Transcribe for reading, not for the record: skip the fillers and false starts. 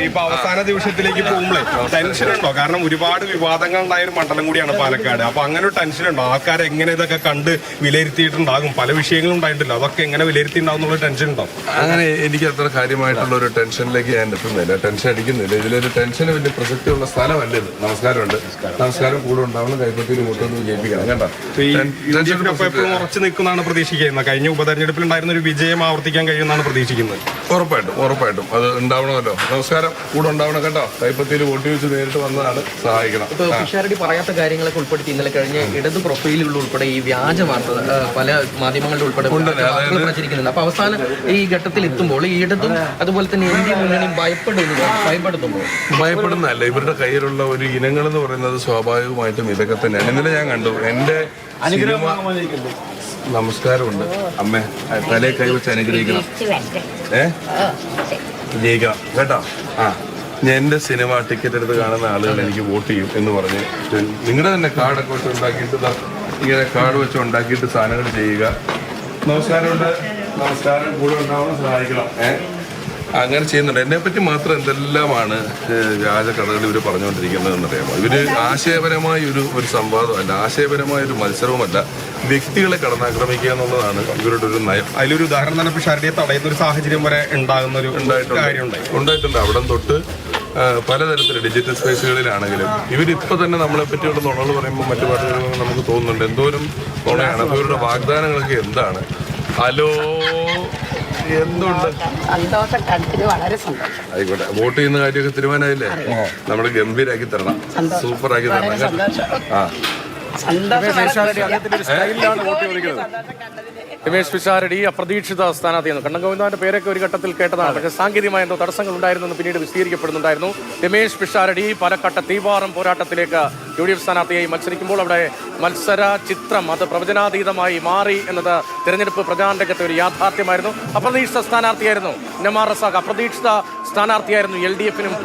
ഇപ്പൊ അവസാന ദിവസത്തിലേക്ക് പോകുമ്പോഴേ ടെൻഷൻ ഉണ്ടോ? കാരണം ഒരുപാട് വിവാദങ്ങൾ ഉണ്ടായ ഒരു മണ്ഡലം കൂടിയാണ് പാലക്കാട്. അപ്പൊ അങ്ങനെ ഒരു ടെൻഷൻ ഉണ്ടോ? ആൾക്കാർ എങ്ങനെ ഇതൊക്കെ കണ്ട് വിലയിരുത്തിയിട്ടുണ്ടാകും? പല വിഷയങ്ങളും ഉണ്ടായിട്ടില്ല, അതൊക്കെ എങ്ങനെ വിലയിരുത്തിണ്ടാവും എന്നുള്ള ടെൻഷൻ ഉണ്ടോ? അങ്ങനെ എനിക്ക് അത്ര കാര്യമായിട്ടുള്ള ഒരു ടെൻഷനിലേക്ക് ഞാൻ എത്തുന്നില്ല, ടെൻഷൻ അടിക്കുന്നില്ല. ഇതിലൊരു ടെൻഷന് വലിയ പ്രസക്തിയുള്ള സ്ഥലമല്ല ഇത്. നമസ്കാരമുണ്ട്. നമസ്കാരം കൂടെ ഉണ്ടാവണം. കൈപ്പത്തിയിൽ വോട്ടൊന്ന് ജയിപ്പിക്കണം കേട്ടോ. എപ്പോഴും ഉറച്ചു നിൽക്കുന്നതാണ് പ്രതീക്ഷിക്കുന്നത്. കഴിഞ്ഞ ഉപതെരഞ്ഞെടുപ്പിൽ ഉണ്ടായിരുന്ന ഒരു വിജയം ആവർത്തിക്കാൻ കഴിയുമെന്നാണ് പ്രതീക്ഷിക്കുന്നത്. ഉറപ്പായിട്ടും അത് ഉണ്ടാവണമല്ലോ. നമസ്കാരം കൂടെ ഉണ്ടാവണം കേട്ടോ. കൈപ്പത്തിയിൽ വോട്ട് ചോദിച്ച് നേരിട്ട് വന്നതാണ്, സഹായിക്കണം. പിഷാരടി പറയാത്ത കാര്യങ്ങളൊക്കെ ഉൾപ്പെടുത്തി ഇന്നലെ കഴിഞ്ഞ ഇടത് പ്രൊഫൈലുകളിൽ ഉൾപ്പെടെ ഈ വ്യാജ വാർത്ത പല മാധ്യമങ്ങളിൽ ഉൾപ്പെടെ പ്രചരിക്കുന്നുണ്ട്. അപ്പൊ അവസാനം ഈ ഘട്ടത്തിൽ എത്തുമ്പോൾ ഈ ഇടതും അതുപോലെ തന്നെ ഇന്ത്യ മുന്നണിയും ഭയപ്പെടുന്നതല്ല. ഇവരുടെ കയ്യിലുള്ള ഒരു ഇനങ്ങൾ എന്ന് പറയുന്നത് സ്വാഭാവികമായിട്ടും ഇതൊക്കെ തന്നെയാണ്. ഇന്നലെ ഞാൻ കണ്ടു എന്റെ സിനിമ. നമസ്കാരമുണ്ട് അമ്മേ, തലേ കൈവച്ച് അനുഗ്രഹിക്കണം, ജയിക്കണം കേട്ടോ. ഞാൻ എൻ്റെ സിനിമ ടിക്കറ്റ് എടുത്ത് കാണുന്ന ആളുകൾ എനിക്ക് വോട്ട് ചെയ്യും എന്ന് പറഞ്ഞ് നിങ്ങളുടെ തന്നെ കാർഡൊക്കെ വെച്ച് ഉണ്ടാക്കിയിട്ട് ഇങ്ങനെ കാർഡ് വെച്ച് ഉണ്ടാക്കിയിട്ട് സാധനങ്ങൾ ചെയ്യുക. നമസ്കാരമുണ്ട്. നമസ്കാരം കൂടെ ഉണ്ടാവണം, സഹായിക്കണം. അങ്ങനെ ചെയ്യുന്നുണ്ട്. എന്നെപ്പറ്റി മാത്രം എന്തെല്ലാമാണ് വ്യാജ കഥകൾ ഇവർ പറഞ്ഞുകൊണ്ടിരിക്കുന്നതെന്നറിയാമോ? ഇവർ ആശയപരമായ ഒരു സംവാദമല്ല, ആശയപരമായ ഒരു മത്സരവുമല്ല, വ്യക്തികളെ കടന്നാക്രമിക്കുക എന്നുള്ളതാണ് ഇവരുടെ ഒരു നയം. അതിലൊരു ഉദാഹരണം തന്നെ പിഷാരടിയെ തടയുന്ന ഒരു സാഹചര്യം വരെ ഉണ്ടായിട്ടുണ്ട്. അവിടെ തൊട്ട് പലതരത്തിൽ ഡിജിറ്റൽ സ്പേസുകളിലാണെങ്കിലും ഇവരിപ്പോൾ തന്നെ നമ്മളെ പറ്റിയുള്ള നുണകൾ പറയുമ്പോൾ മറ്റു പാർട്ടികൾ നമുക്ക് തോന്നുന്നുണ്ട് എന്തോരം നുണയാണ്. അപ്പോൾ ഇവരുടെ വാഗ്ദാനങ്ങളൊക്കെ എന്താണ്? ഹലോ, എന്തുണ്ട്? ആയിക്കോട്ടെ, വോട്ട് ചെയ്യുന്ന കാര്യമൊക്കെ തീരുമാനമായില്ലേ? നമ്മൾ ഗംഭീരാക്കി തരണം, സൂപ്പറാക്കി തരണം. രമേശ് പിഷാരടി അപ്രതീക്ഷിത സ്ഥാനാർത്ഥിയാണ്. കണ്ണൻ ഗോവിന്ദന്റെ പേരൊക്കെ ഒരു ഘട്ടത്തിൽ കേട്ടതാണ്. പക്ഷേ സാങ്കേതികമായ എന്തോ തടസ്സങ്ങൾ ഉണ്ടായിരുന്നെന്ന് പിന്നീട് വിശദീകരിക്കപ്പെടുന്നുണ്ടായിരുന്നു. രമേശ് പിഷാരടി പാലക്കാട്ട് തീവാറും പോരാട്ടത്തിലേക്ക് UDF സ്ഥാനാർത്ഥിയായി മത്സരിക്കുമ്പോൾ അവിടെ മത്സര ചിത്രം അത് പ്രവചനാതീതമായി മാറി എന്നത് തെരഞ്ഞെടുപ്പ് പ്രചാരണ രംഗത്തെ ഒരു യാഥാർത്ഥ്യമായിരുന്നു. അപ്രതീക്ഷിത സ്ഥാനാർത്ഥിയായിരുന്നു നമാർ റസാഖ്. അപ്രതീക്ഷിത സ്ഥാനാർത്ഥിയായിരുന്നു LDF-നും